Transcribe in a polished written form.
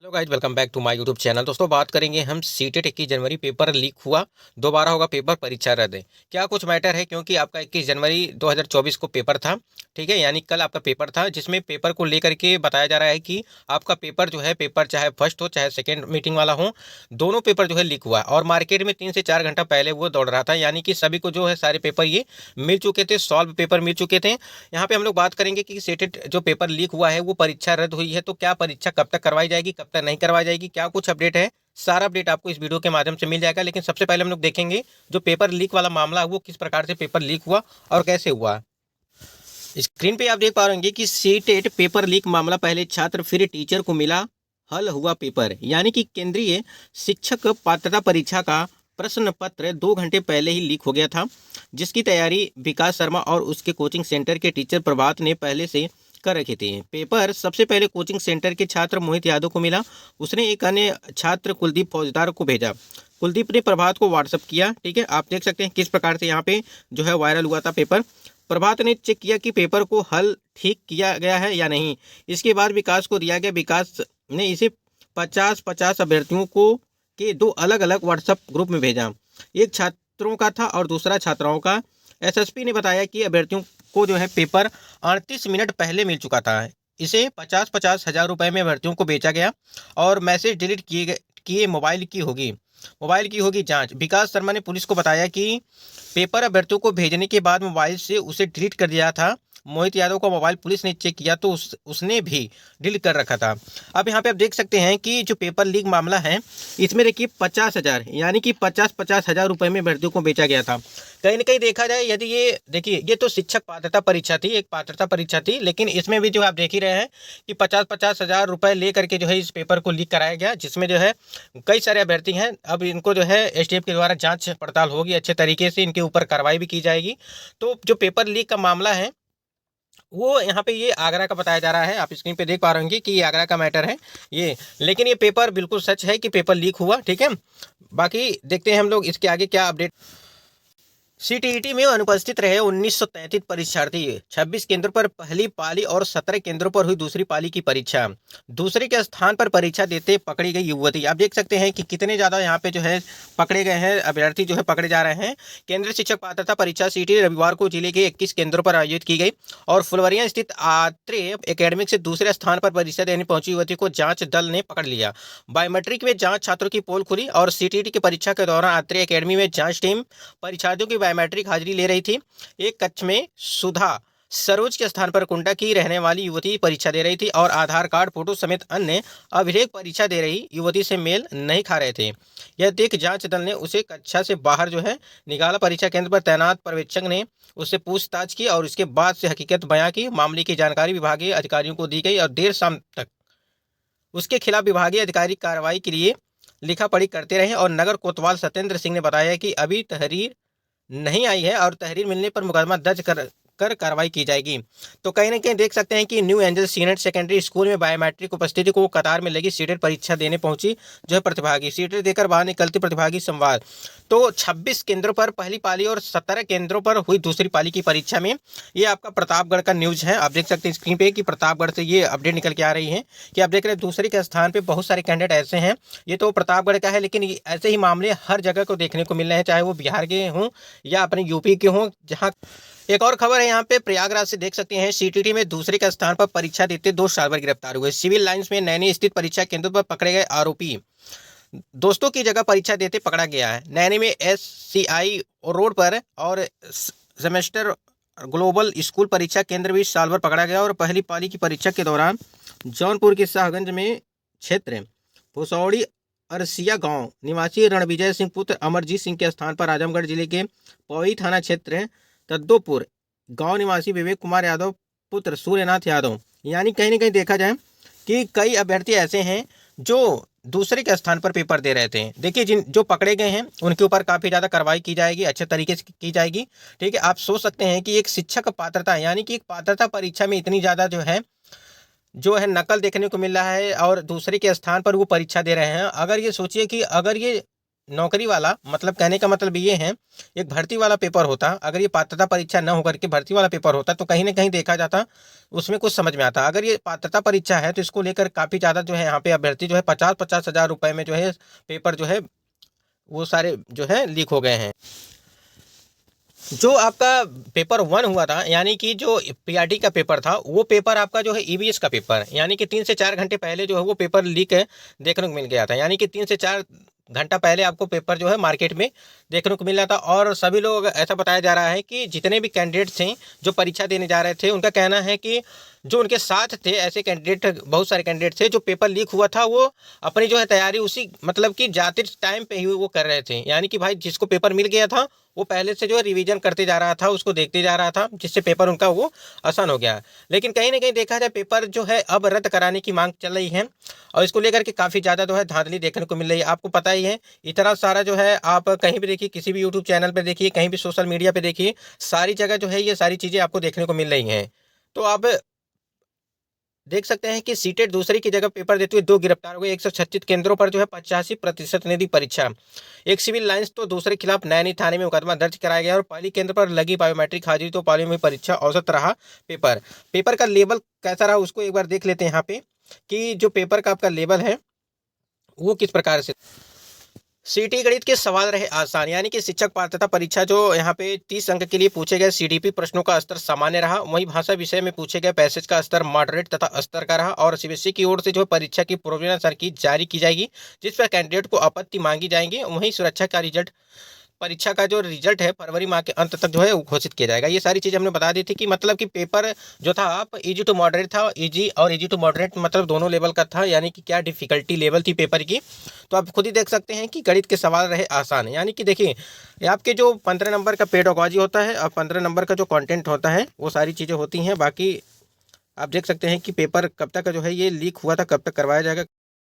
Hello guys, welcome back to my YouTube channel. दोस्तों, बात करेंगे हम सीटेट 21 जनवरी पेपर लीक हुआ, दोबारा होगा पेपर, परीक्षा रद्द है। क्या कुछ मैटर है, क्योंकि आपका 21 जनवरी 2024 को पेपर था, ठीक है, यानी कल आपका पेपर था, जिसमें पेपर को लेकर के बताया जा रहा है कि आपका पेपर जो है, पेपर चाहे फर्स्ट हो चाहे सेकेंड मीटिंग वाला हो, दोनों पेपर जो है लीक हुआ। और मार्केट में 3 से 4 घंटा पहले वो दौड़ रहा था, यानी कि सभी को जो है सारे पेपर ये मिल चुके थे, सॉल्व पेपर मिल चुके थे। यहाँ पे हम लोग बात करेंगे कि सीटेट जो पेपर लीक हुआ है वो परीक्षा रद्द हुई है, तो क्या परीक्षा कब तक करवाई जाएगी, कब तक नहीं करवाई जाएगी, क्या कुछ अपडेट है, सारा अपडेट आपको इस वीडियो के माध्यम से मिल जाएगा। लेकिन सबसे पहले हम लोग देखेंगे जो पेपर लीक वाला मामला है वो किस प्रकार से पेपर लीक हुआ और कैसे हुआ। स्क्रीन पे आप देख पा रहे कि सीटेट पेपर लीक मामला, पहले छात्र फिर टीचर को मिला हल हुआ पेपर। यानी कि केंद्रीय शिक्षक पात्रता परीक्षा का प्रश्न पत्र 2 घंटे पहले ही लीक हो गया था, जिसकी तैयारी विकास शर्मा और उसके कोचिंग सेंटर के टीचर प्रभात ने पहले से कर रखे थे। पेपर सबसे पहले कोचिंग सेंटर के छात्र मोहित यादव को मिला। उसने एक अन्य छात्र कुलदीप फौजदार को भेजा। कुलदीप ने प्रभात को व्हाट्सअप किया। ठीक है, आप देख सकते हैं किस प्रकार से यहाँ पे जो है वायरल हुआ था पेपर। प्रभात ने चेक किया कि पेपर को हल ठीक किया गया है या नहीं। इसके बाद विकास को दिया गया। विकास ने इसे 50-50 अभ्यर्थियों को के 2 अलग अलग व्हाट्सएप ग्रुप में भेजा। एक छात्रों का था और दूसरा छात्राओं का। एसएसपी ने बताया कि अभ्यर्थियों को जो है पेपर 38 मिनट पहले मिल चुका था। इसे 50-50 हज़ार रुपये में अभ्यर्थियों को बेचा गया और मैसेज डिलीट किए मोबाइल की होगी जांच। विकास शर्मा ने पुलिस को बताया कि पेपर अभ्यर्थियों को भेजने के बाद मोबाइल से उसे डिलीट कर दिया था। मोहित यादव का मोबाइल पुलिस ने चेक किया तो उसने भी डिलीट कर रखा था। अब यहाँ पे आप देख सकते हैं कि जो पेपर लीक मामला है, इसमें देखिए 50,000 यानी कि 50-50 हज़ार रुपये में अभ्यर्थियों को बेचा गया था। कहीं ना कहीं देखा जाए, यदि ये देखिए, ये तो शिक्षक पात्रता परीक्षा थी, एक पात्रता परीक्षा थी, लेकिन इसमें भी जो आप देख ही रहे हैं कि 50-50 हज़ार रुपये ले करके जो है इस पेपर को लीक कराया गया, जिसमें जो है कई सारे अभ्यर्थी हैं। अब इनको जो है एसटीएफ के द्वारा जांच पड़ताल होगी, अच्छे तरीके से इनके ऊपर कार्रवाई भी की जाएगी। तो जो पेपर लीक का मामला है वो यहाँ पे ये आगरा का बताया जा रहा है। आप स्क्रीन पे देख पा रहे होंगे कि ये आगरा का मैटर है ये, लेकिन ये पेपर बिल्कुल सच है कि पेपर लीक हुआ। ठीक है, बाकी देखते हैं हम लोग इसके आगे क्या अपडेट। सीटीईटी में अनुपस्थित रहे 1933 परीक्षार्थी। 26 केंद्रों पर पहली पाली और 17 केंद्रों पर हुई दूसरी पाली की परीक्षा। दूसरे के स्थान पर परीक्षा देते पकड़ी गई युवती। आप देख सकते हैं कि कितने ज़्यादा यहाँ पे जो है पकड़े गए हैं, अभ्यर्थी जो है पकड़े जा रहे हैं। केंद्रीय शिक्षक पात्रता परीक्षा सीटी रविवार को जिले के 21 केंद्रों पर आयोजित की गई और फुलवरिया स्थित आत्रे एकेडमिक से दूसरे स्थान पर परीक्षा देने पहुंची युवती को जांच दल ने पकड़ लिया। बायोमेट्रिक में जांच छात्रों की पोल खुली और सीटीईटी की परीक्षा के दौरान आत्रे एकेडमी में जांच टीम परीक्षार्थियों की बायोमेट्रिक हाजिरी ले रही थी। एक कक्ष में सुधा सरोज के स्थान पर कुंडा की रहने वाली युवती परीक्षा दे रही थी और आधार कार्ड, फोटो समेत अन्य अभिलेख परीक्षा दे रही युवती से मेल नहीं खा रहे थे। यह देख जांच दल ने उसे कक्षा से बाहर जो है निकाला। परीक्षा केंद्र पर तैनात पर्यवेक्षक ने उससे पूछताछ की और उसके बाद से हकीकत बयां की। मामले की जानकारी विभागीय अधिकारियों को दी गई और देर शाम तक उसके खिलाफ विभागीय अधिकारी कार्रवाई के लिए लिखा पढ़ी करते रहे। और नगर कोतवाल सत्येंद्र सिंह ने बताया कि अभी तहरीर नहीं आई है और तहरीर मिलने पर मुकदमा दर्ज कर कार्रवाई की जाएगी। तो कहीं ना कहीं देख सकते हैं कि new angel senior secondary school में बायोमेट्रिक उपस्थिति को कतार में लगी सीटेट परीक्षा देने पहुंची जो है प्रतिभागी। सीटेट देकर बाहर निकलते प्रतिभागी संवाद। तो 26 केंद्रों पर पहली पाली और 17 केंद्रों पर हुई दूसरी पाली की परीक्षा में। ये आपका प्रतापगढ़ का न्यूज है, आप देख सकते हैं स्क्रीन पे कि प्रतापगढ़ से ये अपडेट निकल के आ रही है कि आप देख रहे हैं दूसरे के स्थान पे बहुत सारे कैंडिडेट ऐसे हैं। ये तो प्रतापगढ़ का है, लेकिन ऐसे ही मामले हर जगह को देखने को मिल रहे हैं, चाहे वो बिहार के हों या अपने यूपी के हों। जहाँ एक और खबर है यहाँ पे प्रयागराज से, देख सकते हैं सीटीटी में दूसरे के स्थान पर परीक्षा देते 2 साइबर गिरफ्तार हुए। सिविल लाइंस में नैनी स्थित परीक्षा केंद्र पर पकड़े गए आरोपी दोस्तों की जगह परीक्षा देते पकड़ा गया है। नैनी में एससीआई रोड पर और सेमेस्टर ग्लोबल स्कूल परीक्षा केंद्र भी साल भर पकड़ा गया और पहली पाली की परीक्षा के दौरान जौनपुर के शाहगंज में क्षेत्र भुसौड़ी अरसिया गांव निवासी रणविजय सिंह पुत्र अमरजीत सिंह के स्थान पर आजमगढ़ जिले के पौड़ी थाना क्षेत्र तद्दोपुर गांव निवासी विवेक कुमार यादव पुत्र सूर्यनाथ यादव। यानी कहीं ना कहीं देखा जाए कि कई अभ्यर्थी ऐसे हैं जो दूसरे के स्थान पर पेपर दे रहे थे। देखिए, जिन जो पकड़े गए हैं उनके ऊपर काफ़ी ज़्यादा कार्रवाई की जाएगी, अच्छे तरीके से की जाएगी। ठीक है, आप सोच सकते हैं कि एक शिक्षक पात्रता यानी कि एक पात्रता परीक्षा में इतनी ज़्यादा जो है नकल देखने को मिल रहा है और दूसरे के स्थान पर वो परीक्षा दे रहे हैं। अगर ये सोचिए कि अगर ये नौकरी वाला, मतलब कहने का मतलब ये है, एक भर्ती वाला पेपर होता, अगर ये पात्रता परीक्षा न होकर के भर्ती वाला पेपर होता तो कहीं ना कहीं देखा जाता, उसमें कुछ समझ में आता। अगर ये पात्रता परीक्षा है तो इसको लेकर काफ़ी ज़्यादा जो है यहाँ पे अभ्यर्थी जो है 50-50 हज़ार रुपए में जो है पेपर जो है वो सारे जो है लीक हो गए हैं। जो आपका पेपर 1 हुआ था, यानी कि जो पीआरटी का पेपर था, वो पेपर आपका जो है ईवीएस का पेपर, यानी कि 3 से 4 घंटे पहले जो है वो पेपर लीक है देखने को मिल गया था। यानी कि 3 से 4 घंटा पहले आपको पेपर जो है मार्केट में देखने को मिल रहा था। और सभी लोग, ऐसा बताया जा रहा है कि जितने भी कैंडिडेट थे जो परीक्षा देने जा रहे थे, उनका कहना है कि जो उनके साथ थे ऐसे कैंडिडेट, बहुत सारे कैंडिडेट थे जो पेपर लीक हुआ था, वो अपनी जो है तैयारी उसी मतलब कि जाते टाइम पे ही वो कर रहे थे। यानी कि भाई जिसको पेपर मिल गया था वो पहले से जो है रिवीजन करते जा रहा था, उसको देखते जा रहा था, जिससे पेपर उनका वो आसान हो गया। लेकिन कहीं ना कहीं देखा जाए, पेपर जो है अब रद्द कराने की मांग चल रही है और इसको लेकर के काफ़ी ज़्यादा जो है धांधली देखने को मिल रही है। आपको पता ही है, इतना सारा जो है, आप कहीं भी देखिए, किसी भी यूट्यूब चैनल पर देखिए, कहीं भी सोशल मीडिया पे देखिए, सारी जगह जो है ये सारी चीज़ें आपको देखने को मिल रही हैं। तो आप देख सकते हैं कि सीटेट दूसरी की जगह पेपर देते हुए 2 गिरफ्तार हुए। 136 केंद्रों पर जो है 85% ने दी परीक्षा। एक सिविल लाइन्स तो दूसरे खिलाफ नैनी थाने में मुकदमा दर्ज कराया गया और पहली केंद्र पर लगी बायोमेट्रिक हाजिरी तो पाली में परीक्षा औसत रहा पेपर। पेपर का लेवल कैसा रहा उसको एक बार देख लेते हैं यहाँ पे, कि जो पेपर का आपका लेवल है वो किस प्रकार से। सीटी गणित के सवाल रहे आसान, यानी कि शिक्षक पात्रता परीक्षा जो यहाँ पे 30 अंक के लिए पूछे गए सीडीपी प्रश्नों का स्तर सामान्य रहा। वहीं भाषा विषय में पूछे गए पैसेज का स्तर मॉडरेट तथा स्तर का रहा। और सीबीएसई की ओर से जो परीक्षा की प्रोविजनल सर्किट जारी की जाएगी, जिस पर कैंडिडेट को आपत्ति मांगी जाएंगी। वहीं सुरक्षा का रिजल्ट, परीक्षा का जो रिजल्ट है फरवरी माह के अंत तक जो है वो घोषित किया जाएगा। ये सारी चीज़ हमने बता दी थी कि मतलब कि पेपर जो था आप इजी टू मॉडरेट था, इजी और इजी टू मॉडरेट मतलब दोनों लेवल का था, यानी कि क्या डिफिकल्टी लेवल थी पेपर की। तो आप खुद ही देख सकते हैं कि गणित के सवाल रहे आसान, यानी कि देखिए, आपके जो 15 नंबर का पेडागॉजी होता है और 15 नंबर का जो कंटेंट होता है वो सारी चीज़ें होती हैं। बाकी आप देख सकते हैं कि पेपर कब तक जो है ये लीक हुआ था, कब तक करवाया जाएगा।